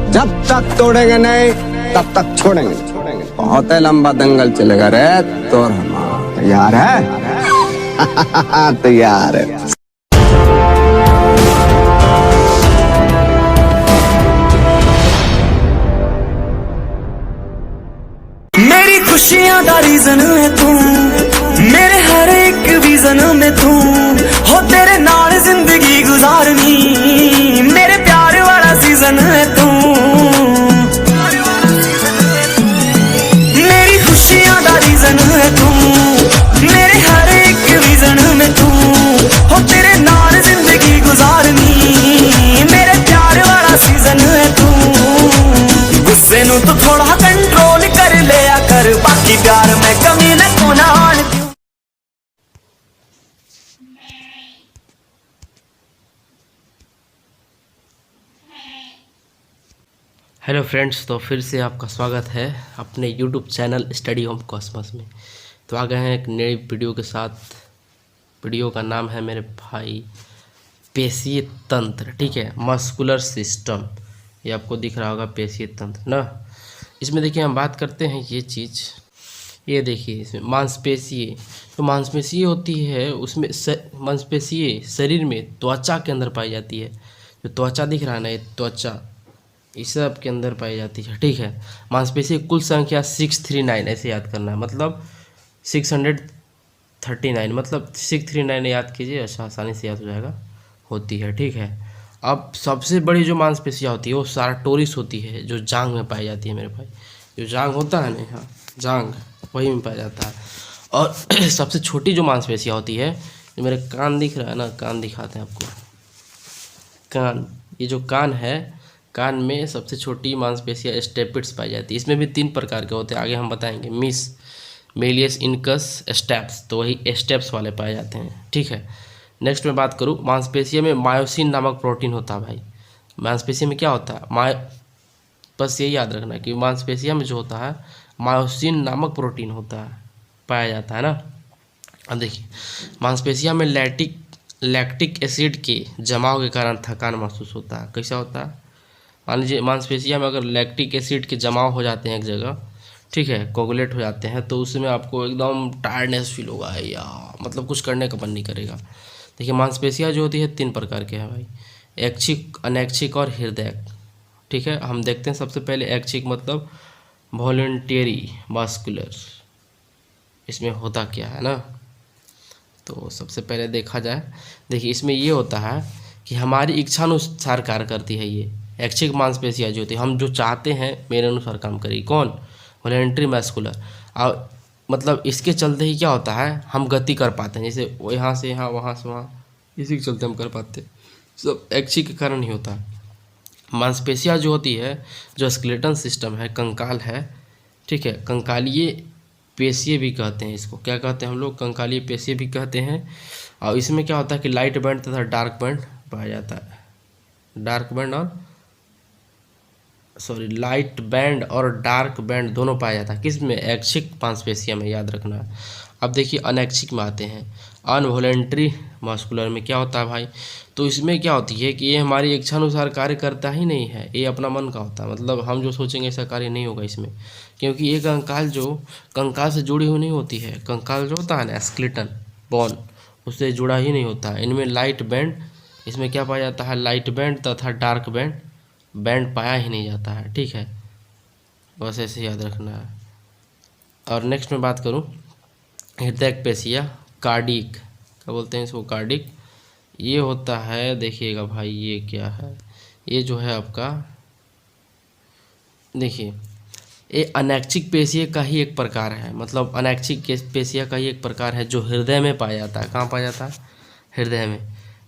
जब तक तोड़ेंगे नहीं तब तक छोड़ेंगे नहीं। बहुत ही लंबा दंगल चलेगा रे। तो तैयार है? तैयार है। मेरी खुशियां दा रीजन है तू, मेरे हर एक विजन में तू हो, तेरे नाल जिंदगी गुजारनी, मेरे प्यार वाला सीजन है तू। मेरी खुशियां दा रीजन है तू, मेरे हर एक विजन में तू हो, तेरे नाल जिंदगी गुजारनी, मेरे प्यार वाला सीजन है तू। गुस्से नू तो थोड़ा कंट्रोल कर लिया कर, बाकी प्यार में कमी न को ना आन दूं। हेलो फ्रेंड्स, तो फिर से आपका स्वागत है अपने YouTube channel study home cosmos में। तो आ गए हैं एक नई वीडियो के साथ। वीडियो का नाम है मेरे भाई पेशीय तंत्र, ठीक है, मस्कुलर सिस्टम। ये आपको दिख रहा होगा पेशीय तंत्र ना। इसमें देखिए हम बात करते हैं ये चीज़, ये देखिए इसमें मांसपेशीय, तो मांसपेशीय होती है उसमें मांसपेशीय शरीर में त्वचा के अंदर पाई जाती है। जो त्वचा दिख रहा है ना, ये त्वचा इस सब के अंदर पाई जाती है, ठीक है। मांसपेशी कुल संख्या 639 ऐसे याद करना है, मतलब 639, मतलब 639 याद कीजिए, अच्छा आसानी से याद हो जाएगा, होती है, ठीक है। अब सबसे बड़ी जो मांसपेशियाँ होती है वो सार्टोरिस होती है, जो जांघ में पाई जाती है मेरे भाई। जो जांघ होता है ना, हाँ जांघ, वही में पाया जाता है। और सबसे छोटी जो मांसपेशियाँ होती है, जो मेरे कान दिख रहा है ना, कान दिखाते हैं आपको, कान, ये जो कान है, कान में सबसे छोटी मांसपेशियाँ स्टेपिड्स पाई जाती है। इसमें भी 3 प्रकार के होते हैं, आगे हम बताएंगे। मेलियस, इनकस, स्टेप्स, तो वही स्टेप्स वाले पाए जाते हैं, ठीक है। नेक्स्ट में बात करूँ, मांसपेशियों में मायोसिन नामक प्रोटीन होता है भाई। मांसपेशियों में क्या होता है, बस यही याद रखना कि मांसपेशियों में जो होता है मायोसिन नामक प्रोटीन होता है, पाया जाता है ना। अब देखिए मांसपेशियों में लैक्टिक एसिड के जमाव के कारण थकान महसूस होता है। कैसा होता है, मान लीजिए मांसपेशियों में अगर लैक्टिक एसिड के जमाव हो जाते हैं एक जगह, ठीक है, कोगुलेट हो जाते हैं, तो उसमें आपको एकदम टायर्डनेस फील होगा या मतलब कुछ करने का मन नहीं करेगा। देखिए मांसपेशियाँ जो होती है 3 प्रकार के हैं भाई, ऐच्छिक, अनैच्छिक और हृदयक, ठीक है। हम देखते हैं सबसे पहले ऐच्छिक मतलब वॉलंटियरी मस्कुलर, इसमें होता क्या है ना। तो सबसे पहले देखा जाए, देखिए इसमें ये होता है कि हमारी इच्छानुसार कार्य करती है ये ऐच्छिक मांसपेशियाँ जो होती है, हम जो चाहते हैं मेरे अनुसार काम करेगी। कौन, वॉलंटरी मस्कुलर। और मतलब इसके चलते ही क्या होता है, हम गति कर पाते हैं, जैसे यहाँ से यहाँ, वहाँ से वहाँ, इसी के चलते हम कर पाते हैं, सब ऐच्छिक के कारण ही होता है। मांसपेशियाँ जो होती है, जो स्केलेटन सिस्टम है, कंकाल है, ठीक है, कंकालीय पेशीय भी कहते हैं इसको, क्या कहते हैं हम लोग, कंकालीय पेशीय भी कहते हैं। और इसमें क्या होता है कि लाइट बैंड तथा डार्क बैंड पाया जाता है। लाइट बैंड और डार्क बैंड दोनों पाया जाता है, किस में, ऐच्छिक मांसपेशियों में, याद रखना है। अब देखिए अनैच्छिक में आते हैं, अनवॉलंटरी मस्कुलर में क्या होता है भाई, तो इसमें क्या होती है कि ये हमारी इच्छानुसार कार्य करता ही नहीं है, ये अपना मन का होता है, मतलब हम जो सोचेंगे ऐसा कार्य नहीं होगा इसमें, क्योंकि ये कंकाल से जुड़ी हुई नहीं होती है। कंकाल जो होता है ना, स्केलेटन बोन, उससे जुड़ा ही नहीं होता है। इनमें लाइट बैंड, इसमें क्या पाया जाता है, लाइट बैंड तथा डार्क बैंड पाया ही नहीं जाता है, ठीक है, बस ऐसे याद रखना है। और नेक्स्ट में बात करूं, हृदय पेशियाँ, कार्डिक, क्या बोलते हैं इसको, कार्डिक, ये होता है, देखिएगा भाई ये क्या है, ये जो है आपका, देखिए ये अनैच्छिक पेशिया का ही एक प्रकार है, मतलब अनैच्छिक पेशिया का ही एक प्रकार है जो हृदय में पाया जाता है। कहाँ पाया जाता है, हृदय में।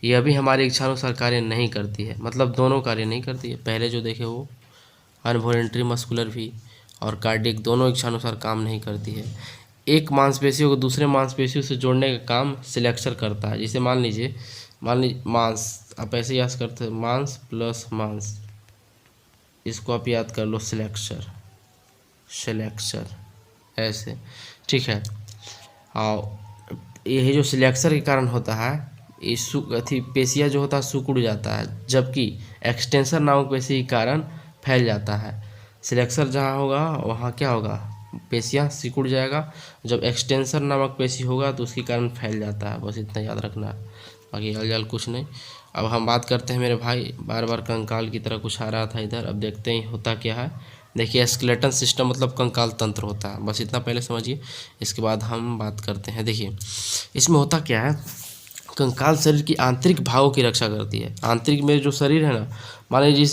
यह भी हमारी इच्छानुसार कार्य नहीं करती है, मतलब दोनों कार्य नहीं करती है। पहले जो देखे वो अनवॉलंटरी मस्कुलर भी और कार्डिक, दोनों इच्छानुसार काम नहीं करती है। एक मांसपेशियों को दूसरे मांसपेशियों से जोड़ने का काम सिलेक्शन करता है। जैसे मान लीजिए मांस, आप ऐसे याद करते हैं, मांस प्लस मांस, इसको आप याद कर लो सिलेक्शन ऐसे, ठीक है। और यही जो सिलेक्शन के कारण होता है, ये पेशिया जो होता है सिकुड़ जाता है, जबकि एक्सटेंशन नामक पेशी के कारण फैल जाता है। सिलेक्सर जहाँ होगा वहाँ क्या होगा, पेशियाँ सिकुड़ जाएगा। जब एक्सटेंसर नामक पेशी होगा तो उसके कारण फैल जाता है। बस इतना याद रखना है, बाकी अलजल कुछ नहीं। अब हम बात करते हैं मेरे भाई, बार बार कंकाल की तरह कुछ आ रहा था इधर, अब देखते हैं होता क्या है। देखिए स्केलेटन सिस्टम मतलब कंकाल तंत्र होता है, बस इतना पहले समझिए, इसके बाद हम बात करते हैं। देखिए इसमें होता क्या है, कंकाल शरीर की आंतरिक भागों की रक्षा करती है। आंतरिक में जो शरीर है ना, मान लीजिए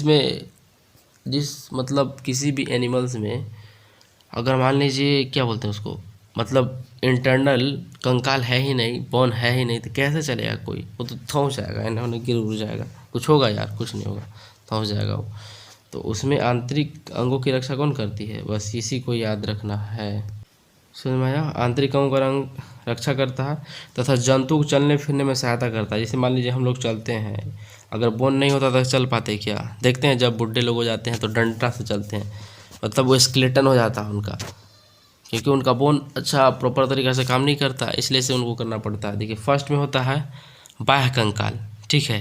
जिसमें मतलब किसी भी एनिमल्स में अगर मान लीजिए क्या बोलते हैं उसको, मतलब इंटरनल कंकाल है ही नहीं, बोन है ही नहीं, तो कैसे चलेगा कोई, वो तो थौंस जाएगा, इन्होंने गिर उड़ जाएगा, कुछ होगा यार, कुछ नहीं होगा, थौंस जाएगा वो। तो उसमें आंतरिक अंगों की रक्षा कौन करती है, बस इसी को याद रखना है। समझ में आया, आंतरिक अंगों का रंग रक्षा करता है तथा जंतु को चलने फिरने में सहायता करता है। जैसे मान लीजिए हम लोग चलते हैं, अगर बोन नहीं होता तो चल पाते क्या, देखते हैं जब बुढ़े लोग हो जाते हैं तो डंडा से चलते हैं, मतलब वो स्केलेटन हो जाता है उनका, क्योंकि उनका बोन अच्छा प्रॉपर तरीक़े से काम नहीं करता, इसलिए से उनको करना पड़ता है। देखिए फर्स्ट में होता है बाह्य कंकाल, ठीक है,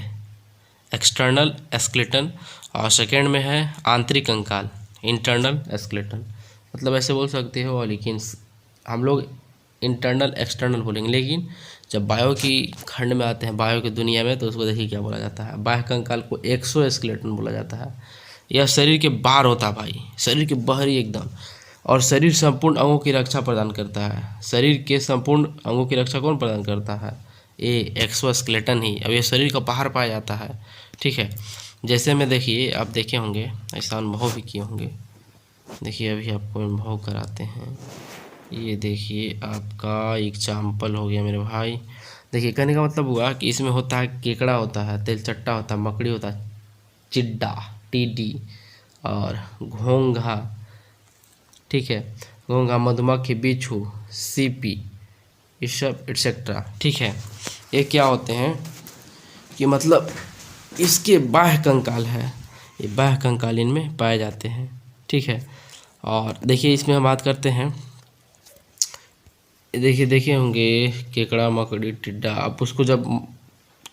एक्सटर्नल स्केलेटन, और सेकेंड में है आंतरिक कंकाल, इंटरनल स्केलेटन। मतलब ऐसे बोल सकते हो, लेकिन हम लोग इंटरनल एक्सटर्नल बोलेंगे, लेकिन जब बायो की खंड में आते हैं, बायो की दुनिया में, तो उसको देखिए क्या बोला जाता है, बाह्य कंकाल को एक्सोस्केलेटन बोला जाता है। यह शरीर के बाहर होता है भाई, शरीर के बाहरी एकदम, और शरीर संपूर्ण अंगों की रक्षा प्रदान करता है। शरीर के संपूर्ण अंगों की रक्षा कौन प्रदान करता है, ये एक्सोस्केलेटन ही। अब ये शरीर का बाहर पाया जाता है, ठीक है। जैसे में देखिए आप देखे होंगे, ऐसा अनुभव भी किए होंगे। देखिए अभी आपको अनुभव कराते हैं, ये देखिए आपका एग्जाम्पल हो गया मेरे भाई। देखिए कहने का मतलब हुआ कि इसमें होता है केकड़ा होता है, तेलचट्टा होता है, मकड़ी होता है, चिड्डा, टीडी और घोंघा, ठीक है, घोंघा, मधुमक्खी, बिच्छू, सीपी, ये सब एटसेट्रा, ठीक है। ये क्या होते हैं कि मतलब इसके बाह्य कंकाल है, ये बाह्य कंकाल इनमें पाए जाते हैं, ठीक है। और देखिए इसमें हम बात करते हैं, देखिए देखे होंगे केकड़ा, मकड़ी, टिड्डा, आप उसको जब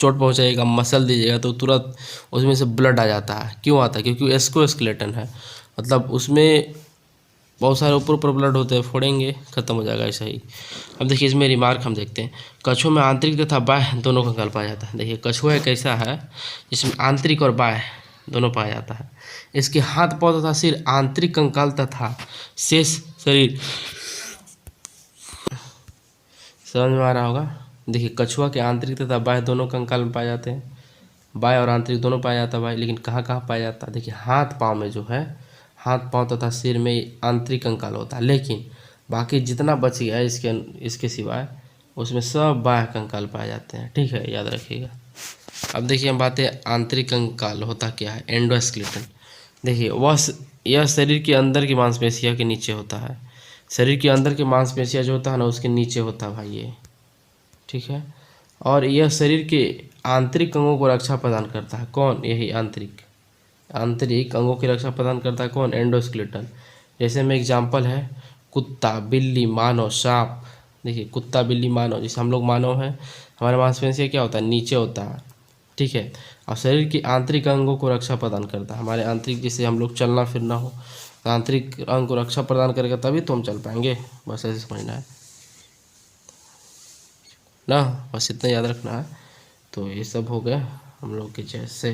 चोट पहुंचाएगा, मसल दीजिएगा तो तुरंत उसमें से ब्लड आ जाता है। क्यों आता है, क्योंकि एक्सोस्केलेटन है, मतलब उसमें बहुत सारे ऊपर ऊपर ब्लड होते हैं, फोड़ेंगे खत्म हो जाएगा, ऐसा ही। अब देखिए इसमें रिमार्क हम देखते हैं, कछुओं में आंतरिक तथा बाह्य दोनों कंकाल पाया जाता है। देखिए कछुआ एक ऐसा है जिसमें आंतरिक और बाह्य दोनों पाया जाता है। इसके हाथ पांव तथा सिर आंतरिक कंकाल तथा शेष शरीर, समझ में आ रहा होगा। देखिए कछुआ के आंतरिक तथा बाह्य दोनों कंकाल में पाए जाते हैं, बाह्य और आंतरिक दोनों पाया जाता है भाई, लेकिन कहाँ कहाँ पाया जाता है, देखिए हाथ पाँव में जो है, हाथ पाँव तथा सिर में आंतरिक कंकाल होता है, लेकिन बाकी जितना बच गया है इसके सिवाय उसमें सब बाह्य कंकाल पाए जाते हैं, ठीक है, याद रखिएगा। अब देखिए हम बातें आंतरिक कंकाल होता क्या है, एंडोस्केलेटन। देखिए यह शरीर के अंदर की मांसपेशियों के नीचे होता है, शरीर के अंदर की मांसपेशियाँ जो होता है ना उसके नीचे होता है भाई ये, ठीक है। और यह शरीर के आंतरिक अंगों को रक्षा प्रदान करता है, कौन, यही आंतरिक अंगों की रक्षा प्रदान करता है कौन, एंडोस्केलेटन। जैसे में एग्जांपल है कुत्ता, बिल्ली, मानव, सांप। देखिए कुत्ता, बिल्ली, मानव, जैसे हम लोग मानव हैं, हमारे मांसपेशियाँ क्या होता है, नीचे होता है, ठीक है। और शरीर के आंतरिक अंगों को रक्षा प्रदान करता है, हमारे आंतरिक, जैसे हम लोग चलना फिरना हो, आंतरिक अंग को रक्षा प्रदान करेगा तभी तो हम चल पाएंगे, बस ऐसे समझना है ना, बस इतना याद रखना है। तो ये सब हो गया हम लोग के, जैसे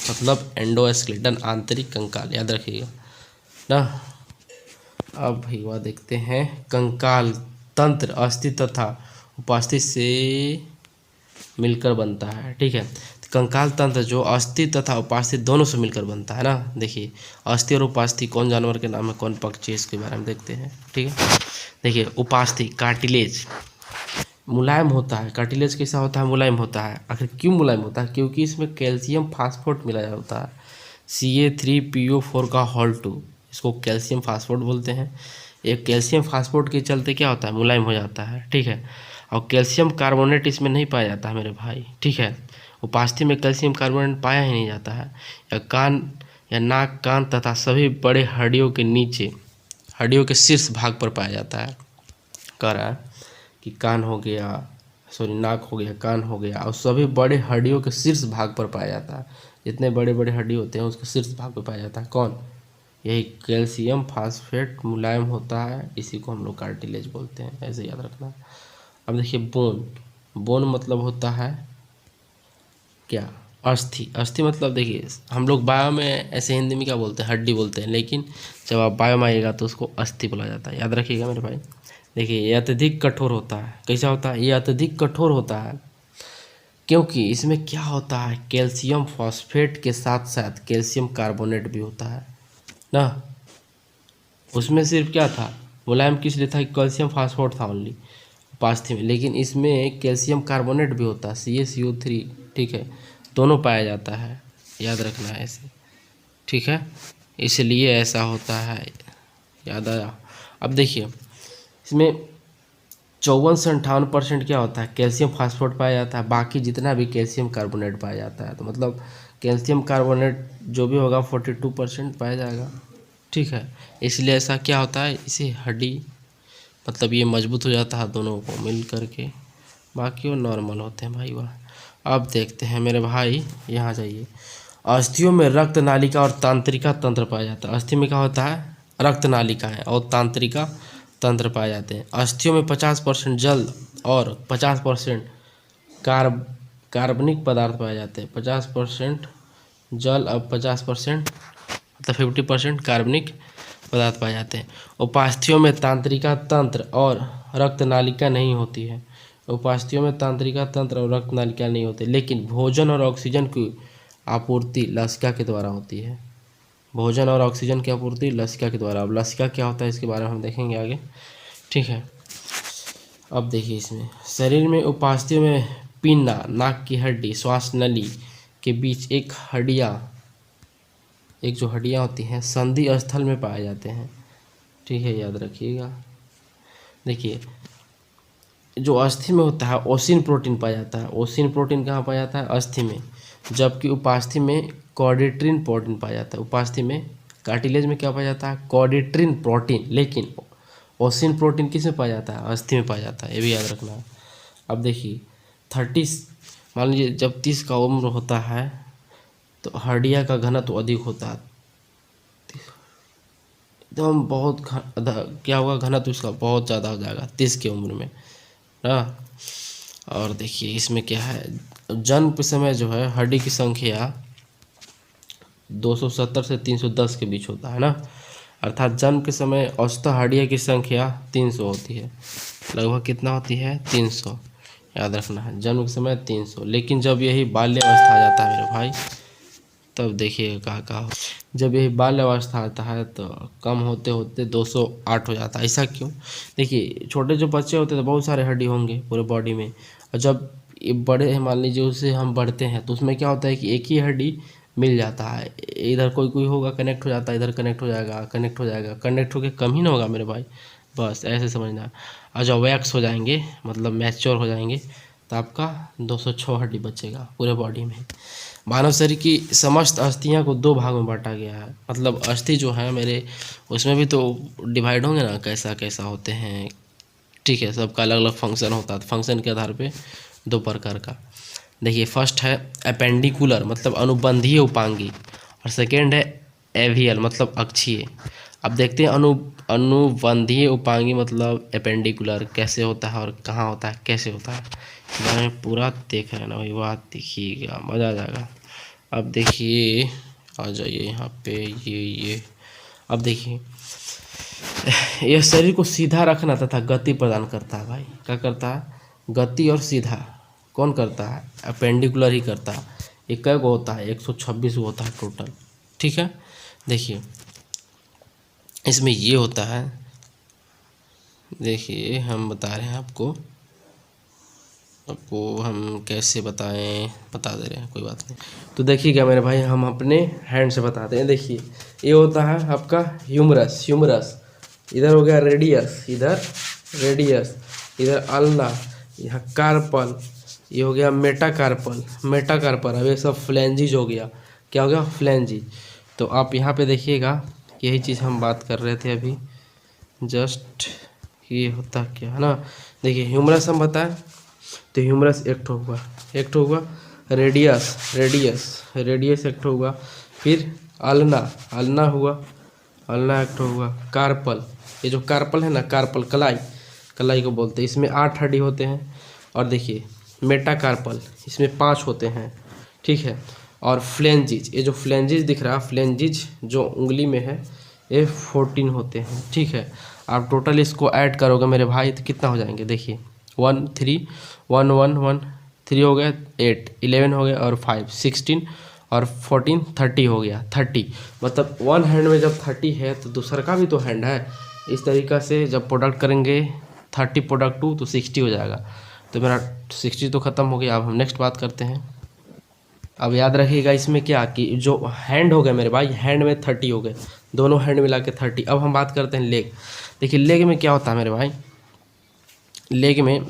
मतलब एंडोस्केलेटन आंतरिक कंकाल, याद रखिएगा ना। अब भैया देखते हैं कंकाल तंत्र अस्थि तथा उपास्थि से मिलकर बनता है, ठीक है। कंकाल तंत्र जो अस्थि तथा उपास्थि दोनों से मिलकर बनता है ना। देखिए अस्थि और उपास्थि कौन जानवर के नाम है, कौन पक्षी है, इसके बारे में देखते हैं, ठीक है। देखिए उपास्थि कार्टिलेज मुलायम होता है, कार्टिलेज कैसा होता है, मुलायम होता है। आखिर क्यों मुलायम होता है, क्योंकि इसमें कैल्शियम फास्फोट मिलाया होता है, Ca3PO4 का होल 2, इसको कैल्शियम फास्फोट बोलते हैं। एक कैल्शियम फास्फोट के चलते क्या होता है, मुलायम हो जाता है, ठीक है। और कैल्शियम कार्बोनेट इसमें नहीं पाया जाता है मेरे भाई, ठीक है। उपास्थि में कैल्शियम कार्बोनेट पाया ही नहीं जाता है। या कान या नाक, कान तथा सभी बड़े हड्डियों के नीचे, हड्डियों के शीर्ष भाग पर पाया जाता है। कह रहा है कि कान हो गया, सॉरी नाक हो गया, कान हो गया, और सभी बड़े हड्डियों के शीर्ष भाग पर पाया जाता है। जितने बड़े बड़े हड्डी होते हैं उसके शीर्ष भाग पे पाया जाता है। कौन? यही कैल्शियम फास्फेट मुलायम होता है, इसी को हम लोग कार्टिलेज बोलते हैं, ऐसे याद रखना। अब देखिए बोन, बोन मतलब होता है क्या? अस्थि। अस्थि मतलब देखिए हम लोग बायो में ऐसे हिंदी में क्या बोलते हैं? हड्डी बोलते हैं, लेकिन जब आप बायो में आइएगा तो उसको अस्थि बोला जाता है, याद रखिएगा मेरे भाई। देखिए ये अत्यधिक कठोर होता है। कैसा होता है? ये अत्यधिक कठोर होता है क्योंकि इसमें क्या होता है, कैल्शियम फॉस्फेट के साथ साथ कैल्शियम कार्बोनेट भी होता है ना। उसमें सिर्फ क्या था, मुलायम किस लिए था? कैल्शियम फास्फोरेट था ओनली उपास्थि में, लेकिन इसमें कैल्शियम कार्बोनेट भी होता है, CaCO3, ठीक है, दोनों पाया जाता है, याद रखना है ऐसे, ठीक है, इसलिए ऐसा होता है, याद आया। अब देखिए इसमें 54 से 58% क्या होता है, कैल्शियम फास्फोरेट पाया जाता है, बाकी जितना भी कैल्शियम कार्बोनेट पाया जाता है, तो मतलब कैल्शियम कार्बोनेट जो भी होगा 42% पाया जाएगा, ठीक है। इसलिए ऐसा क्या होता है, इसे हड्डी मतलब ये मजबूत हो जाता है दोनों को मिल करके, बाकी वो नॉर्मल होते हैं भाई वाह। अब देखते हैं मेरे भाई, यहाँ जाइए। अस्थियों में रक्त नालिका और तांत्रिका तंत्र पाया जाता है। अस्थि में क्या होता है, रक्त नालिका है और तांत्रिका तंत्र पाए जाते हैं। अस्थियों में 50% जल और 50% कार्बनिक पदार्थ पाए जाते हैं। 50% जल और 50% मतलब 50% कार्बनिक पदार्थ पाए जाते हैं। उपास्थियों में तांत्रिका तंत्र और रक्त नालिका नहीं होती है। उपास्थियों में तांत्रिका तंत्र और रक्त नालिका नहीं होती, लेकिन भोजन और ऑक्सीजन की आपूर्ति लसिका के द्वारा होती है। भोजन और ऑक्सीजन की आपूर्ति लसिका के द्वारा। अब लसिका क्या होता है इसके बारे में हम देखेंगे आगे, ठीक है। अब देखिए इसमें शरीर में उपास्थियों में पिन्ना, नाक की हड्डी, श्वास नली के बीच एक जो हड्डियाँ होती हैं संधि स्थल में पाए जाते हैं, ठीक है, याद रखिएगा। देखिए जो अस्थि में होता है ओसिन प्रोटीन पाया जाता है। ओसिन प्रोटीन कहाँ पाया जाता है, अस्थि में, जबकि उपास्थि में कॉर्डेट्रिन प्रोटीन पाया जाता है। उपास्थि में, कार्टिलेज में क्या पाया जाता है, कॉर्डेट्रिन प्रोटीन, लेकिन ओसिन प्रोटीन किस में पाया जाता है, अस्थि में पाया जाता है, ये भी याद रखना है। अब देखिए 30 मान लीजिए जब 30 का उम्र होता है तो हड्डियाँ का घनत्व अधिक होता है, एकदम बहुत क्या होगा, घनत्व इसका बहुत ज़्यादा हो जाएगा 30 की उम्र में ना। और देखिए इसमें क्या है, जन्म के समय जो है हड्डी की संख्या 270 से 310 के बीच होता है ना, अर्थात जन्म के समय औसतन हड्डियों की संख्या 300 होती है। लगभग कितना होती है, 300, याद रखना है, जन्म के समय 300। लेकिन जब यही बाल्यावस्था आ जाता है मेरे भाई, तब देखिए कहाँ हो, जब यही बाल्यावस्था आता है तो कम होते होते 208 हो जाता है। ऐसा क्यों? देखिए छोटे जो बच्चे होते हैं तो बहुत सारे हड्डी होंगे पूरे बॉडी में, और जब ये बड़े हैं मान लीजिए उससे हम बढ़ते हैं तो उसमें क्या होता है कि एक ही हड्डी मिल जाता है, इधर कोई होगा कनेक्ट हो जाता है, इधर कनेक्ट हो जाएगा, कनेक्ट होके कम ही ना होगा मेरे भाई, बस ऐसे समझना। और जब वैक्स हो जाएंगे मतलब मैच्योर हो जाएंगे तो आपका 206 हड्डी बचेगा पूरे बॉडी में। मानव शरीर की समस्त अस्थियां को 2 भाग में बांटा गया है, मतलब अस्थि जो है मेरे उसमें भी तो डिवाइड होंगे ना, कैसा कैसा होते हैं, ठीक है, सबका अलग अलग फंक्शन होता है, फंक्शन के आधार पे 2 प्रकार का। देखिए फर्स्ट है अपेंडिकुलर मतलब अनुबंधीय उपांगी, और सेकेंड है एवियल मतलब अक्षीय। अब देखते हैं अनुबंधीय उपांगी मतलब अपेंडिकुलर कैसे होता है और कहाँ होता है, कैसे होता है, इस बारे में पूरा देख रहे हैं ना वही बात, देखिएगा मज़ा आ जाएगा। अब देखिए आ जाइए यहाँ पे, ये अब देखिए यह शरीर को सीधा रखना तथा गति प्रदान करता है भाई, क्या करता है, गति और सीधा कौन करता है, अपेंडिकुलर ही करता है। ये कै गो होता है, 126 गो होता है टोटल, ठीक है। देखिए इसमें ये होता है, देखिए हम बता रहे हैं आपको हम कैसे बताएं, बता दे रहे हैं, कोई बात नहीं। तो देखिएगा मेरे भाई हम अपने हैंड से बताते हैं। देखिए ये होता है आपका ह्यूमरस, इधर हो गया रेडियस, इधर अल्ना, यहाँ कार्पल, ये हो गया मेटाकार्पल। अब ये सब फ्लैंजिज हो गया, क्या हो गया, फ्लैंजी। तो आप यहाँ पे देखिएगा यही चीज़ हम बात कर रहे थे अभी जस्ट, ये होता क्या है ना। देखिए ह्यूमरस हम बताएं तो ह्यूमरस एक ठो हुआ, रेडियस रेडियस रेडियस एक ठो हुआ। फिर अल्ना अल्ना हुआ, अल्ना एक ठो हुआ। कार्पल, ये जो कार्पल है ना, कार्पल कलाई, कलाई को बोलते हैं। इसमें 8 हड्डी होते हैं। और देखिए मेटाकार्पल, इसमें 5 होते हैं, ठीक है। और फ्लेंजिज, ये जो फ्लेंजिज दिख रहा है, फ्लेंजिज जो उंगली में है, ये 14 होते हैं, ठीक है। आप टोटल इसको ऐड करोगे मेरे भाई तो कितना हो जाएंगे, देखिए 1 3 1 1 1 3 हो गया, 8 11 हो गया, और 5 16 और 14 30 हो गया। 30 मतलब वन हैंड में जब 30 है तो दूसरा का भी तो हैंड है। इस तरीक़ा से जब प्रोडक्ट करेंगे 30 प्रोडक्ट 2 तो 60 हो जाएगा। तो मेरा 60 तो ख़त्म हो गया। अब हम नेक्स्ट बात करते हैं। अब याद रखिएगा इसमें क्या कि जो हैंड हो गए मेरे भाई, हैंड में 30 हो गए, दोनों हैंड मिला के 30। अब हम बात करते हैं लेग। देखिए लेग में क्या होता है मेरे भाई, लेग में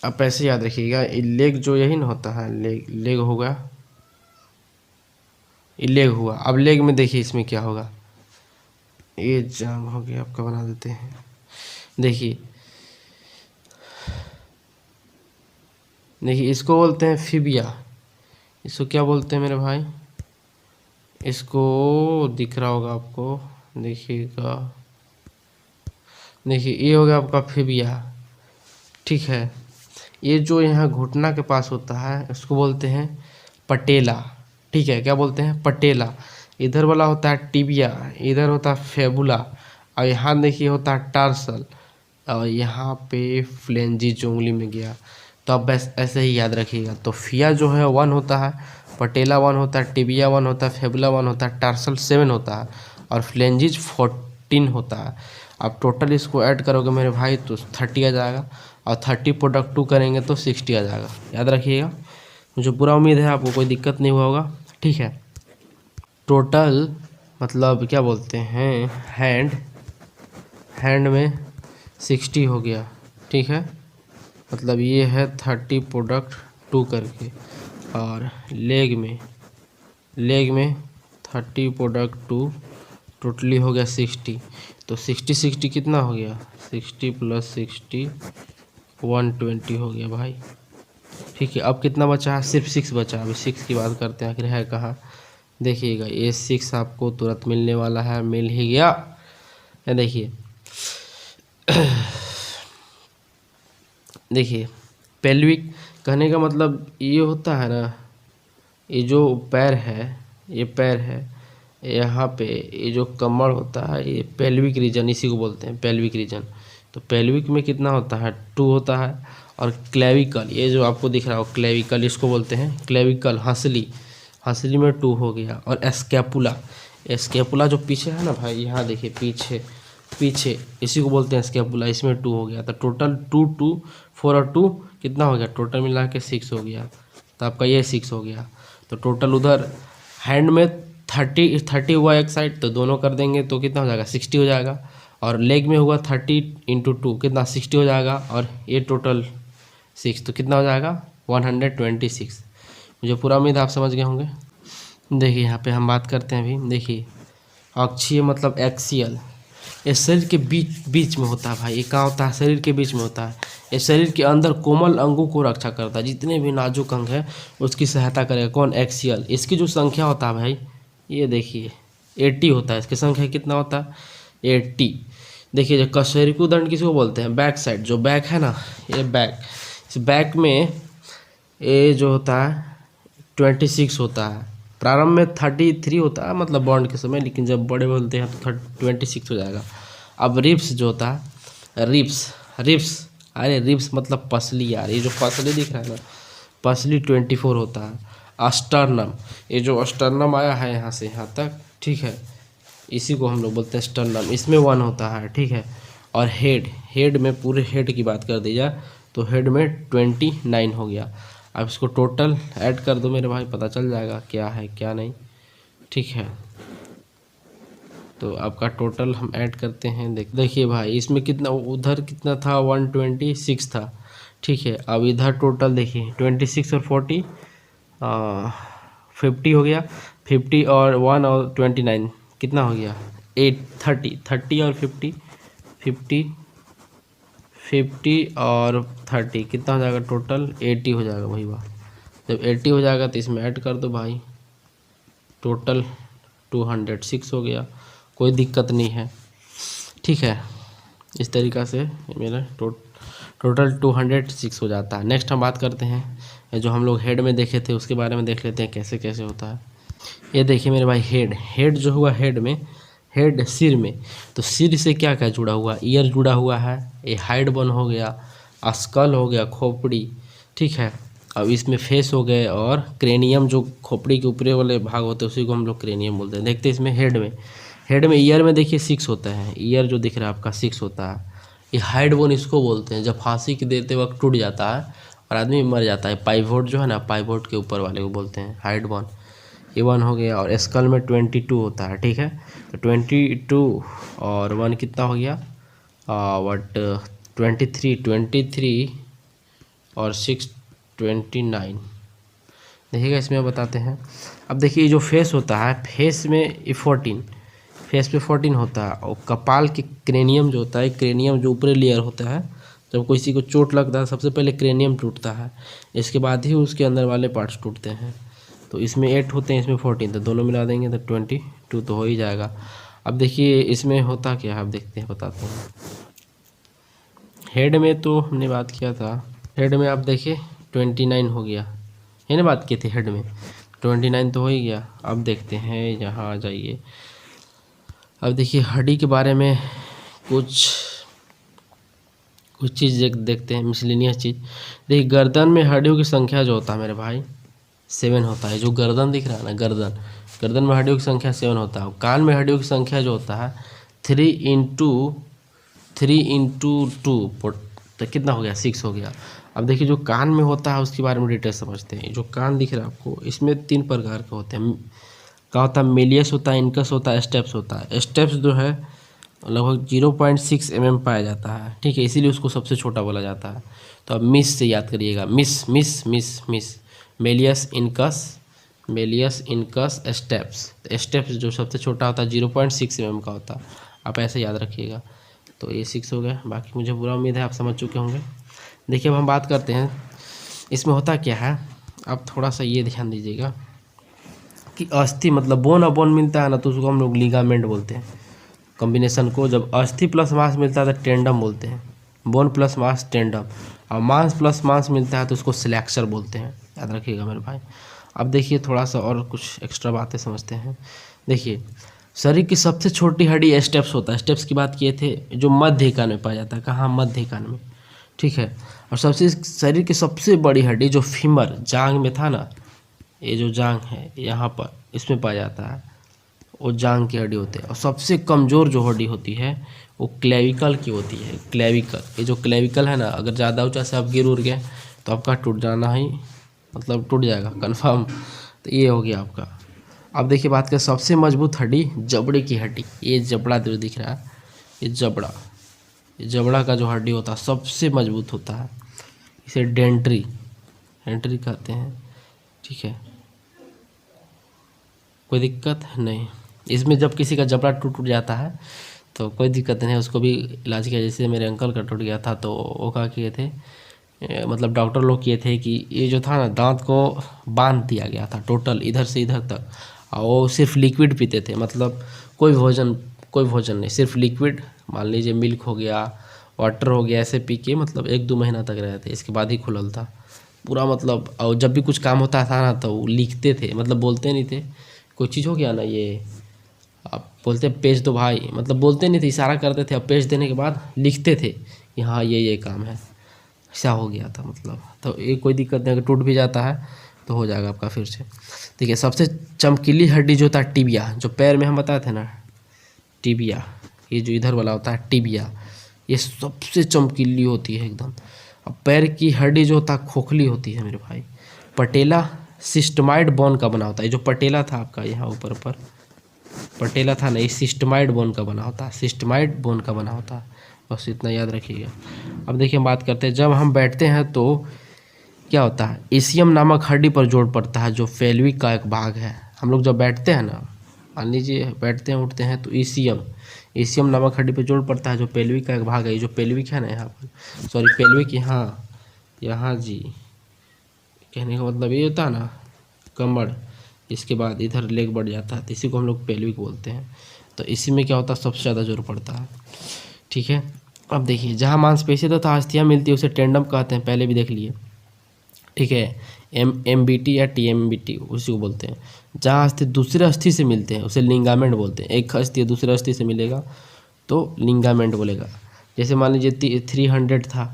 आप ऐसे याद रखिएगा, लेग जो यही ना होता है, लेग लेग होगा, ये लेग हुआ। अब लेग में देखिए इसमें क्या होगा, ये जाम हो गया, आपका बना देते हैं। देखिए देखिए इसको बोलते हैं फिबिया। इसको क्या बोलते हैं मेरे भाई, इसको दिख रहा होगा आपको, देखिएगा, देखिए ये हो गया आपका फिबिया, ठीक है। ये जो यहाँ घुटना के पास होता है उसको बोलते हैं पटेला, ठीक है। क्या बोलते हैं, पटेला। इधर वाला होता है टिबिया, इधर होता है फेबुला, और यहाँ देखिए होता है टार्सल, और यहाँ पे फ्लेंजिज उंगली में गया। तो अब बस ऐसे ही याद रखिएगा। तो फिया जो है 1 होता है, पटेला 1 होता है, टिबिया 1 होता है, फेबुला 1 होता है, टार्सल 7 होता है, और फ्लेंजिज 14 होता है। अब टोटल इसको ऐड करोगे मेरे भाई तो 30 आ जाएगा, और 30 प्रोडक्ट 2 करेंगे तो 60 आ जाएगा। याद रखिएगा। मुझे पूरा उम्मीद है आपको कोई दिक्कत नहीं हुआ होगा, ठीक है। टोटल मतलब क्या बोलते हैं, हैंड में 60 हो गया, ठीक है। मतलब ये है 30 प्रोडक्ट 2 करके, और लेग में 30 प्रोडक्ट 2 टोटली हो गया 60। तो 60 कितना हो गया, 60 + 60 120 हो गया भाई, ठीक है। अब कितना बचा है, सिर्फ 6 बचा। अभी 6 की बात करते हैं, आखिर है कहाँ। देखिएगा ये 6 आपको तुरंत मिलने वाला है, मिल ही गया। ये देखिए देखिए पेल्विक कहने का मतलब ये होता है ना, ये जो पैर है, ये पैर है, यहाँ पे ये जो कमर होता है, ये पेल्विक रीजन, इसी को बोलते हैं पेल्विक रीजन। तो पेल्विक में कितना होता है, 2 होता है। और क्लेविकल, ये जो आपको दिख रहा हो क्लेविकल, इसको बोलते हैं क्लेविकल, हंसली, हंसली में 2 हो गया। और एस्केपुला, एस्केपुला जो पीछे है ना भाई, यहाँ देखिए पीछे पीछे, इसी को बोलते हैं एस्केपुला, इसमें 2 हो गया। तो टोटल 2 2 4 और 2 कितना हो गया, टोटल मिला के 6 हो गया। तो आपका ये 6 हो गया। तो टोटल उधर हैंड में 30 हुआ एक साइड, तो दोनों कर देंगे तो कितना हो जाएगा, 60 हो जाएगा। और लेग में हुआ 30 × 2 कितना, 60 हो जाएगा। और ये टोटल 6 तो कितना हो जाएगा, 126। मुझे पूरा उम्मीद आप समझ गए होंगे। देखिए यहाँ पे हम बात करते हैं अभी। देखिए अक्षीय मतलब एक्सियल, ये शरीर के बीच में होता है भाई। ये कहाँ होता है, शरीर के बीच में होता है। ये शरीर के अंदर कोमल अंगों को रक्षा करता है, जितने भी नाजुक अंग है उसकी सहायता करेगा। कौन, एक्सियल। इसकी जो संख्या होता है भाई, ये देखिए 80 होता है। इसकी संख्या कितना होता है, 80। देखिए जो कशेरुकी किसी को बोलते हैं, बैक साइड, जो बैक है ना, ये बैक, इस बैक में ये जो होता है 26 होता है। प्रारंभ में 33 होता है, मतलब बॉन्ड के समय, लेकिन जब बड़े बोलते हैं तो 26 हो जाएगा। अब रिब्स जो होता है, रिब्स अरे रिब्स मतलब पसली यार, ये जो पसली दिख रहा है ना, पसली 24 होता है। अस्टर्नम, ये जो अस्टर्नम आया है यहाँ से यहाँ तक, ठीक है, इसी को हम लोग बोलते हैं स्टर्नम, इसमें 1 होता है, ठीक है। और हेड में पूरे हेड की बात कर दी जाए तो हेड में 29 हो गया। अब इसको टोटल ऐड कर दो मेरे भाई, पता चल जाएगा क्या है क्या नहीं, ठीक है। तो आपका टोटल हम ऐड करते हैं। देखिए भाई इसमें कितना, उधर कितना था, 126 था, ठीक है। अब इधर टोटल देखिए 26 और 40 50 हो गया। 50 और 1 और 29 कितना हो गया, 30 और 50 और 30 कितना हो जाएगा, टोटल 80 हो जाएगा भाई। वाह, जब 80 हो जाएगा तो इसमें ऐड कर दो भाई, टोटल 206 हो गया, कोई दिक्कत नहीं है, ठीक है। इस तरीक़ा से मेरा टोटल 206 हो जाता है। नेक्स्ट हम बात करते हैं जो हम लोग हेड में देखे थे उसके बारे में देख लेते हैं कैसे कैसे होता है। ये देखिए मेरे भाई, हेड जो हुआ हेड में, हेड सिर में, तो सिर से क्या क्या जुड़ा हुआ, ईयर जुड़ा हुआ है, ये हाइड बोन हो गया, स्कल हो गया, खोपड़ी, ठीक है। अब इसमें फेस हो गए और क्रेनियम, जो खोपड़ी के ऊपरी वाले भाग होते हैं उसी को हम लोग क्रेनियम बोलते हैं। देखते हैं इसमें हेड में ईयर में देखिए 6 होता है, ईयर जो दिख रहा है आपका 6 होता है। ये हाइड बोन इसको बोलते हैं, जब फांसी के देते वक्त टूट जाता है और आदमी मर जाता है, पाइवोट जो है ना, पाइवोट के ऊपर वाले को बोलते हैं हाइड बोन। ये 1 हो गया, और स्कल में 22 होता है, ठीक है। तो 22 और 1 कितना हो गया, 23 और 6 29। देखिएगा इसमें बताते हैं। अब देखिए जो फेस होता है, फेस में 14, फेस पे 14 होता है, और कपाल के क्रेनियम जो होता है, क्रेनियम जो ऊपरी लेयर होता है, जब किसी को चोट लगता है सबसे पहले क्रेनियम टूटता है, इसके बाद ही उसके अंदर वाले पार्ट्स टूटते हैं। तो इसमें 8 होते हैं, इसमें 14, तो दोनों मिला देंगे तो 22 तो हो ही जाएगा। अब देखिए इसमें होता क्या है, आप देखते हैं, बताते हैं। हेड में तो हमने बात किया था, हेड में आप देखिए 29 हो गया, है ना, बात की थी हेड में 29 तो हो ही गया। अब देखते हैं, यहाँ आ जाइए। अब देखिए हड्डी के बारे में कुछ चीज़ देखते हैं, मिसलिनियस चीज़। देखिए गर्दन में हड्डियों की संख्या जो होता है मेरे भाई 7 होता है। जो गर्दन दिख रहा है ना, गर्दन में हड्डियों की संख्या 7 होता है। कान में हड्डियों की संख्या जो होता है 3 इंटू 2, तो कितना हो गया, 6 हो गया। अब देखिए जो कान में होता है उसके बारे में डिटेल समझते हैं। जो कान दिख रहा है आपको, इसमें 3 प्रकार के होते हैं। क्या होता है, मेलियस होता है, इनकस होता है, स्टेप्स होता है। स्टेप्स जो है लगभग 0.6 mm पाया जाता है, ठीक है, इसीलिए उसको सबसे छोटा बोला जाता है। तो अब मिस से याद करिएगा, मिस, मेलियस इनकस स्टेप्स जो सबसे छोटा होता है 0.6 mm का होता है। आप ऐसे याद रखिएगा। तो ये 6 हो गया, बाकी मुझे पूरा उम्मीद है आप समझ चुके होंगे। देखिए अब हम बात करते हैं इसमें होता क्या है। अब थोड़ा सा ये ध्यान दीजिएगा कि अस्थि मतलब बोन और बोन मिलता है ना, तो उसको हम लोग लिगामेंट बोलते हैं। कॉम्बिनेशन को जब अस्थि प्लस मांस मिलता है तो टेंडम बोलते हैं, बोन प्लस मांस टेंडम, और मांस प्लस मांस मिलता है तो उसको स्लैक्चर बोलते हैं, याद रखिएगा मेरे भाई। अब देखिए थोड़ा सा और कुछ एक्स्ट्रा बातें समझते हैं। देखिए शरीर की सबसे छोटी हड्डी स्टेप्स होता है। स्टेप्स की बात किए थे, जो मध्य कान में पाया जाता है। कहाँ, मध्य कान में, ठीक है। और सबसे शरीर की सबसे बड़ी हड्डी जो फीमर जांग में था ना, ये जो जांग है यहाँ पर, इसमें पाया जाता है, वो जांग की हड्डी होती है। और सबसे कमज़ोर जो हड्डी होती है वो क्लेविकल की होती है। क्लेविकल, ये जो क्लेविकल है ना, अगर ज़्यादा ऊंचा से आप गिर उड़ गए तो आपका टूट जाना ही, मतलब टूट जाएगा कन्फर्म। तो ये हो गया आपका। अब देखिए बात करें सबसे मजबूत हड्डी, जबड़े की हड्डी। ये जबड़ा जो दिख रहा है, ये जबड़ा का जो हड्डी होता है सबसे मजबूत होता है। इसे डेंट्री कहते हैं, ठीक है, कोई दिक्कत नहीं। इसमें जब किसी का जबड़ा टूट जाता है तो कोई दिक्कत नहीं, उसको भी इलाज किया। जैसे मेरे अंकल का टूट गया था तो वो क्या किए थे, मतलब डॉक्टर लोग किए थे कि ये जो था ना, दांत को बांध दिया गया था टोटल इधर से इधर तक, और वो सिर्फ लिक्विड पीते थे। मतलब कोई भोजन नहीं, सिर्फ लिक्विड, मान लीजिए मिल्क हो गया, वाटर हो गया, ऐसे पी के मतलब 1-2 महीना तक रहे थे। इसके बाद ही खुलल था पूरा, मतलब। और जब भी कुछ काम होता था ना तो वो लिखते थे, मतलब बोलते नहीं थे। कोई चीज़ हो गया ना, ये आप बोलते पेज दो भाई, मतलब बोलते नहीं थे, इशारा करते थे। अब पेज देने के बाद लिखते थे कि हाँ ये काम है, ऐसा हो गया था मतलब। तो ये कोई दिक्कत नहीं, अगर टूट भी जाता है तो हो जाएगा आपका फिर से। देखिए सबसे चमकीली हड्डी जो होता है टिबिया, जो पैर में हम बताए थे ना, टिबिया, ये जो इधर वाला होता है टिबिया, ये सबसे चमकीली होती है एकदम। अब पैर की हड्डी जो होता है खोखली होती है मेरे भाई। पटेला सिस्टमाइड बोन का बना होता है। जो पटेला था आपका यहाँ ऊपर पर पटेला था ना, ये सिस्टमाइड बोन का बना होता है, सिस्टमाइड बोन का बना होता है, बस इतना याद रखिएगा। अब देखिए हम बात करते हैं, जब हम बैठते हैं तो क्या होता है, एसियम नामक हड्डी पर जोड़ पड़ता है, जो पेल्विक का एक भाग है। हम लोग जब बैठते हैं ना, मान लीजिए बैठते हैं उठते हैं, तो एसियम नामक हड्डी पर जोड़ पड़ता है, जो पेल्विक का एक भाग है। ये जो पेल्विक है ना, यहाँ पर, सॉरी पेल्विक, यहाँ जी, कहने का मतलब ये होता है ना, कमर, इसके बाद इधर लेग बढ़ जाता है, तो इसी को हम लोग पेल्विक बोलते हैं। तो इसी में क्या होता है, सबसे ज़्यादा जोर पड़ता है। ठीक है, अब देखिए जहाँ मांसपेशी तथा अस्थियाँ मिलती है उसे टेंडम कहते हैं, पहले भी देख लिए। ठीक है, MBT या TMBT उसी को बोलते हैं। जहाँ अस्थि दूसरे अस्थि से मिलते हैं उसे लिंगामेंट बोलते हैं। एक अस्थि दूसरे अस्थि से मिलेगा तो लिंगामेंट बोलेगा। जैसे मान लीजिए 300 था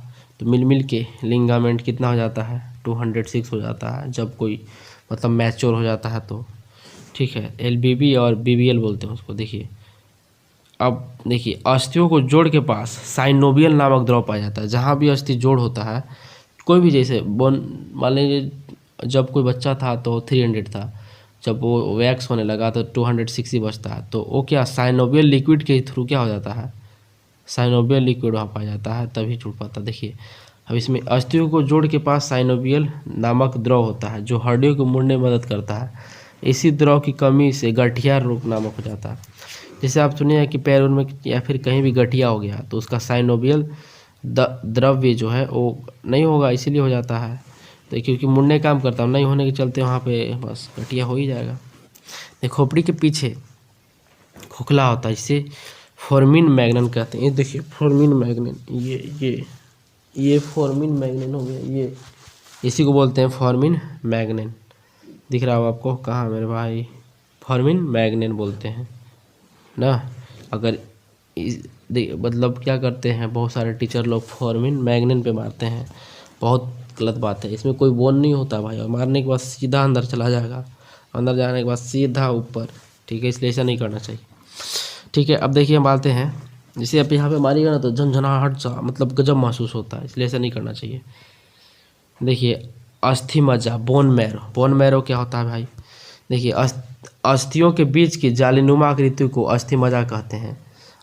तो मिल के लिंगामेंट कितना हो जाता है, 206 हो जाता है, जब कोई मतलब मैच्योर हो जाता है तो। ठीक है, LBB और BBL बोलते हैं उसको। देखिए अब देखिए अस्थियों को जोड़ के पास साइनोवियल नामक द्रव पाया जाता है। जहाँ भी अस्थि जोड़ होता है, कोई भी, जैसे बोन मान लीजिए जब कोई बच्चा था तो 300 था, जब वो वैक्स होने लगा तो 206 ही बचता है, तो वो क्या साइनोवियल लिक्विड के थ्रू क्या हो जाता है, साइनोवियल लिक्विड वहाँ पाया जाता है, तभी जुड़ पाता। देखिए अब इसमें अस्थियों को जोड़ के पास साइनोवियल नामक द्रव होता है जो हड्डियों को मुड़ने में मदद करता है। इसी द्रव की कमी से गठिया रोग नामक हो जाता है। जैसे आप सुनिए कि पैरों में या फिर कहीं भी गठिया हो गया तो उसका साइनोवियल द्रव्य जो है वो नहीं होगा, इसीलिए हो जाता है। तो क्योंकि मुड़ने काम करता है, नहीं होने के चलते वहाँ पे बस गठिया हो ही जाएगा। देखो खोपड़ी के पीछे खोखला होता है, इसे फोर्मिन मैग्नन कहते हैं। ये देखिए फोर्मिन मैग्नन, ये फोर्मिन मैग्नन हो गया, ये इसी को बोलते हैं फोर्मिन मैग्नन। दिख रहा हो आपको, कहाँ मेरे भाई, फोर्मिन मैग्नन बोलते हैं ना। अगर मतलब क्या करते हैं, बहुत सारे टीचर लोग फोर्मिन मैग्नन पे मारते हैं, बहुत गलत बात है। इसमें कोई बोन नहीं होता भाई, और मारने के बाद सीधा अंदर चला जाएगा, अंदर जाने के बाद सीधा ऊपर। ठीक है, इसलिए ऐसा नहीं करना चाहिए। ठीक है, अब देखिए हम आते हैं, जैसे आप यहाँ पे मारिएगा ना तो झनझनाहट सा मतलब गजब महसूस होता है, इसलिए ऐसा नहीं करना चाहिए। देखिए अस्थि मज्जा, बोन मैरो क्या होता है भाई। देखिए अस्थियों के बीच की जालीनुमा आकृति को अस्थि मज्जा कहते हैं।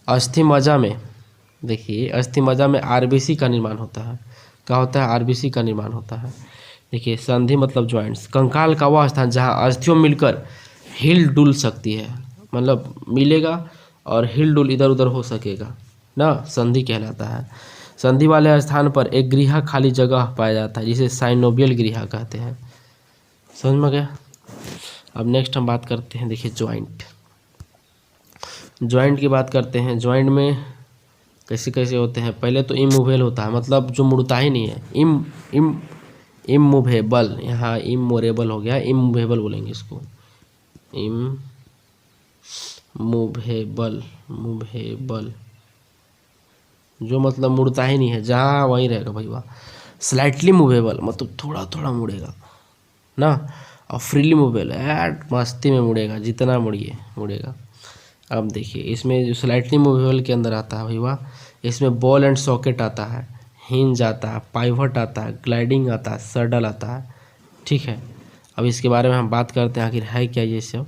अस्थि मज्जा में देखिए, अस्थि मज्जा में RBC का निर्माण होता है। क्या होता है, RBC का निर्माण होता है। देखिए संधि मतलब ज्वाइंट्स, कंकाल का वह स्थान जहाँ अस्थियों मिलकर हिल डुल सकती है, मतलब मिलेगा और हिल डुल इधर उधर हो सकेगा ना, संधि कहलाता है। संधि वाले स्थान पर एक गृह खाली जगह पाया जाता है जिसे साइनोवियल गृह कहते हैं। समझ में गया। अब नेक्स्ट हम बात करते हैं, देखिए ज्वाइंट की बात करते हैं। ज्वाइंट में कैसे कैसे होते हैं। पहले तो इमूवेबल होता है, मतलब जो मुड़ता ही नहीं है। इमूवेबल, यहाँ इमोरेबल हो गया, इमूवेबल बोलेंगे इसको, मूवेबल जो मतलब मुड़ता ही नहीं है, जहाँ वहीं रहेगा भाई वहाँ। स्लाइटली मूवेबल मतलब थोड़ा थोड़ा मुड़ेगा ना, और फ्रीली मूवेबल मस्ती में मुड़ेगा, जितना मुड़ेगा। अब देखिए इसमें जो स्लाइटली मूवेबल के अंदर आता है भाई वह, इसमें बॉल एंड सॉकेट आता है, हिंज आता है, पाइवट आता है, ग्लाइडिंग आता है, सडल आता है। ठीक है, अब इसके बारे में हम बात करते हैं आखिर है क्या ये सब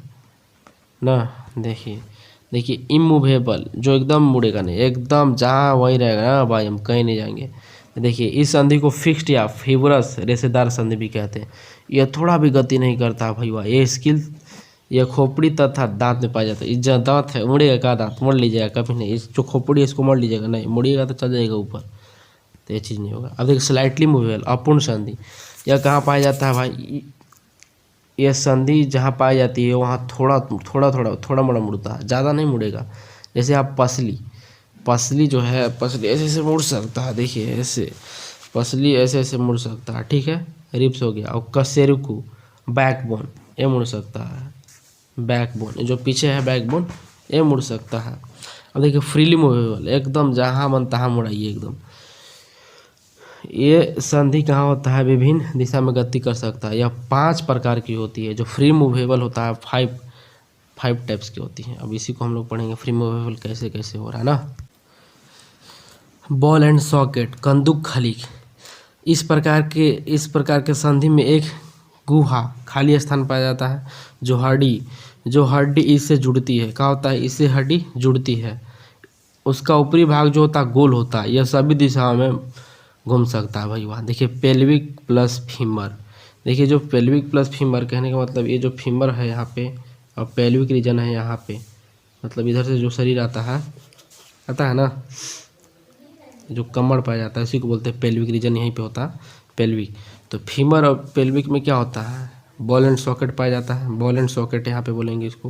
ना। देखिए इमूवेबल जो एकदम मुड़ेगा नहीं, एकदम जहाँ वहीं रहेगा ना भाई, हम कहीं नहीं जाएंगे। देखिए इस संधि को फिक्स्ड या फिब्रस रेशेदार संधि भी कहते हैं। यह थोड़ा भी गति नहीं करता भाई वाह। ये स्किल यह खोपड़ी तथा दांत में पाया जाता है। जो दांत है मुड़ेगा का, दांत मोड़ लीजिएगा कभी नहीं, इस जो खोपड़ी है इसको मोड़ लीजिएगा नहीं, मुड़िएगा तो चल जाएगा ऊपर, तो ये चीज़ नहीं होगा। अब देखिए स्लाइटली मूवेबल अपूर्ण संधि, यह कहाँ पाया जाता है भाई, यह संधि जहाँ पाई जाती है वहाँ थोड़ा मोड़ा मुड़ता है, ज़्यादा नहीं मुड़ेगा। जैसे आप पसली जो है, पसली ऐसे ऐसे मुड़ सकता है, देखिए ऐसे पसली ऐसे ऐसे मुड़ सकता है। ठीक है, रिप्स हो गया। और कशेरुकु बैकबोन, ये मुड़ सकता है, बैकबोन जो पीछे है बैकबोन, ये मुड़ सकता है। अब देखिए फ्रीली मूवेबल, एकदम जहाँ मन तहाँ मुड़ाइए एकदम। ये संधि कहाँ होता है, विभिन्न दिशा में गति कर सकता है। यह 5 प्रकार की होती है। जो फ्री मूवेबल होता है 5 टाइप्स की होती है। अब इसी को हम लोग पढ़ेंगे, फ्री मूवेबल कैसे कैसे हो रहा है ना। बॉल एंड सॉकेट, कंदुक खलीक, इस प्रकार के संधि में एक गुहा खाली स्थान पाया जाता है। जो हड्डी इससे जुड़ती है, क्या होता है, इससे हड्डी जुड़ती है। उसका ऊपरी भाग जो होता है गोल होता है, यह सभी दिशाओं में घूम सकता है भाई वहाँ। देखिए पेल्विक प्लस फीमर, देखिए जो पेल्विक प्लस फीमर कहने का मतलब ये जो फीमर है यहाँ पे और पेल्विक रीजन है यहाँ पे, मतलब इधर से जो शरीर आता है ना, जो कमर पाया जाता है, इसी को बोलते हैं पेल्विक रीजन, यहीं पे होता है पेल्विक। तो फीमर और पेल्विक में क्या होता है, बॉल एंड सॉकेट पाया जाता है। बॉल एंड सॉकेट यहाँ पे बोलेंगे इसको।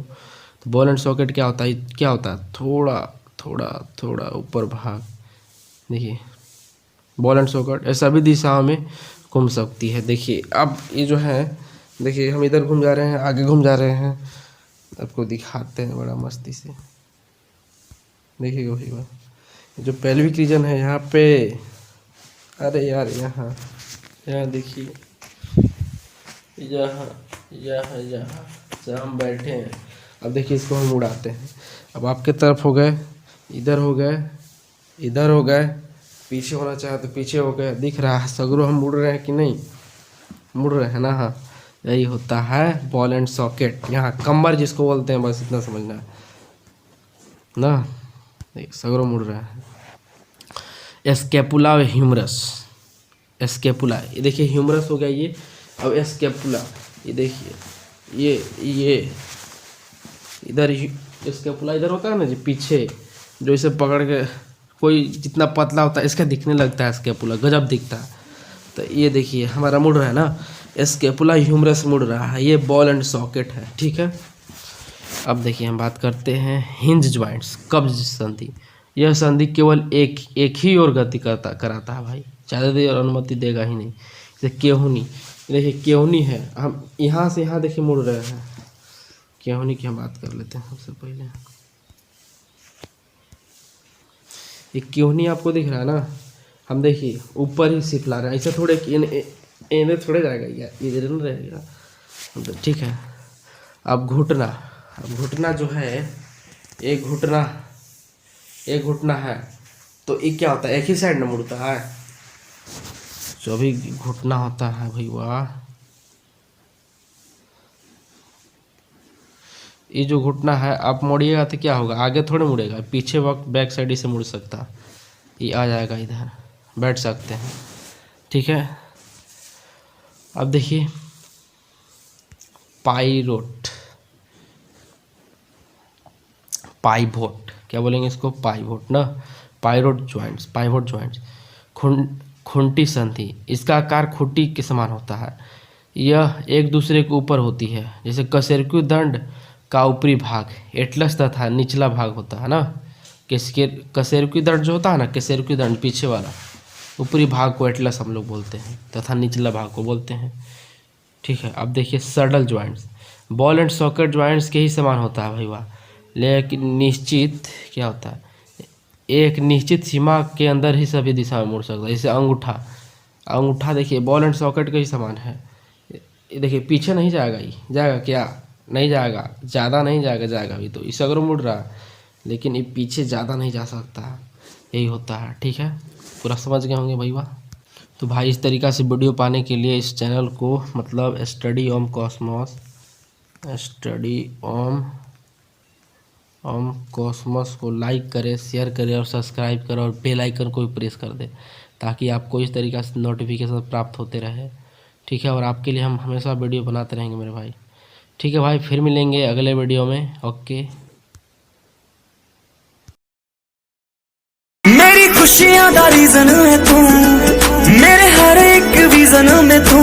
तो बॉल एंड सॉकेट क्या होता है, थोड़ा थोड़ा थोड़ा ऊपर भाग। देखिए बॉल एंड सॉकेट ऐसा भी दिशाओं में घूम सकती है। देखिए अब ये जो है, देखिए हम इधर घूम जा रहे हैं, आगे घूम जा रहे हैं, आपको दिखाते हैं बड़ा मस्ती से। देखिए वही बात, जो पेल्विक रीजन है यहाँ पे, अरे यार यहाँ देखिए, यहाँ जहाँ हम बैठे हैं। अब देखिए इसको हम उड़ाते हैं। अब आपके तरफ हो गए, इधर हो गए, इधर हो गए, पीछे होना चाहे तो पीछे हो गए। दिख रहा है सगरो हम उड़ रहे हैं कि नहीं, मुड़ रहे हैं ना। हाँ, यही होता है बॉल एंड सॉकेट। यहाँ कमर जिसको बोलते हैं, बस इतना समझना है ना। देख सगरो मुड़ रहा है। स्कैपुला व ह्यूमरस, स्कैपुला ये देखिए, ह्यूमरस हो गया ये। अब स्कैपुला ये देखिए, ये इधर स्कैपुला इधर होता है ना जी, पीछे जो इसे पकड़ के, कोई जितना पतला होता है इसका दिखने लगता है स्कैपुला, गजब दिखता है। तो ये देखिए हमारा मुड़ रहा है ना, स्कैपुला ह्यूमरस मुड़ रहा है, ये बॉल एंड सॉकेट है, ठीक है। अब देखिए हम बात करते हैं हिंज ज्वाइंट्स, कब्ज संधि। यह संधि केवल एक ही ओर गति कराता है भाई, ज़्यादा देर अनुमति देगा ही नहीं। जैसे केहूनी, देखिए केहूनी है, हम यहाँ से यहाँ देखिए मुड़ रहे हैं। केहूनी की हम बात कर लेते हैं सबसे पहले। ये केहूनी आपको दिख रहा है ना, हम देखिए ऊपर ही सिफला रहे हैं, ऐसे थोड़े इन्हें थोड़े जाएगा यार, इधर नहीं रहेगा, ठीक है। अब घुटना जो है, एक घुटना है, तो ये क्या होता है, एक ही साइड में मुड़ता है। जो भी घुटना होता है भाई वाह, ये जो घुटना है आप मोड़िएगा तो क्या होगा, आगे थोड़े मुड़ेगा, पीछे वक्त बैक साइड से मुड़ सकता, ये आ जाएगा, इधर बैठ सकते हैं, ठीक है। अब देखिए पाइवोट, क्या बोलेंगे इसको, पाइवोट ना, पाइवोट ज्वाइंट्स। खुंटी संधि, इसका आकार खुंटी के समान होता है। यह एक दूसरे के ऊपर होती है। जैसे कशेरुकी दंड का ऊपरी भाग एटलस तथा निचला भाग होता है ना। कशेरुकी दंड जो होता है ना, कशेरुकी दंड पीछे वाला, ऊपरी भाग को एटलस हम लोग बोलते हैं तथा निचला भाग को बोलते हैं, ठीक है। अब देखिए saddle joints, ball and socket joints के ही समान होता है भाई वाह, लेकिन निश्चित क्या होता है, एक निश्चित सीमा के अंदर ही सभी दिशा में मुड़ सकता है। जैसे अंगूठा देखिए बॉल एंड सॉकेट के ही समान है। ये देखिए पीछे नहीं जाएगा, ये जाएगा क्या, नहीं जाएगा, ज़्यादा नहीं जाएगा भी, तो इस अगर मुड़ रहा है, लेकिन ये पीछे ज़्यादा नहीं जा सकता, यही होता है, ठीक है। पूरा समझ गए होंगे भाई वाह। तो भाई इस तरीक़ा से वीडियो पाने के लिए इस चैनल को, मतलब स्टडी ऑन कॉस्मोस को लाइक करें, शेयर करें और सब्सक्राइब करें, और बेल आइकन को भी प्रेस कर दें, ताकि आपको इस तरीक़ा से नोटिफिकेशन प्राप्त होते रहे, ठीक है। और आपके लिए हम हमेशा वीडियो बनाते रहेंगे मेरे भाई, ठीक है भाई। फिर मिलेंगे अगले वीडियो में, ओके। मेरी खुशियां दा रीजन है तू, मेरे हर एक विजन में तू।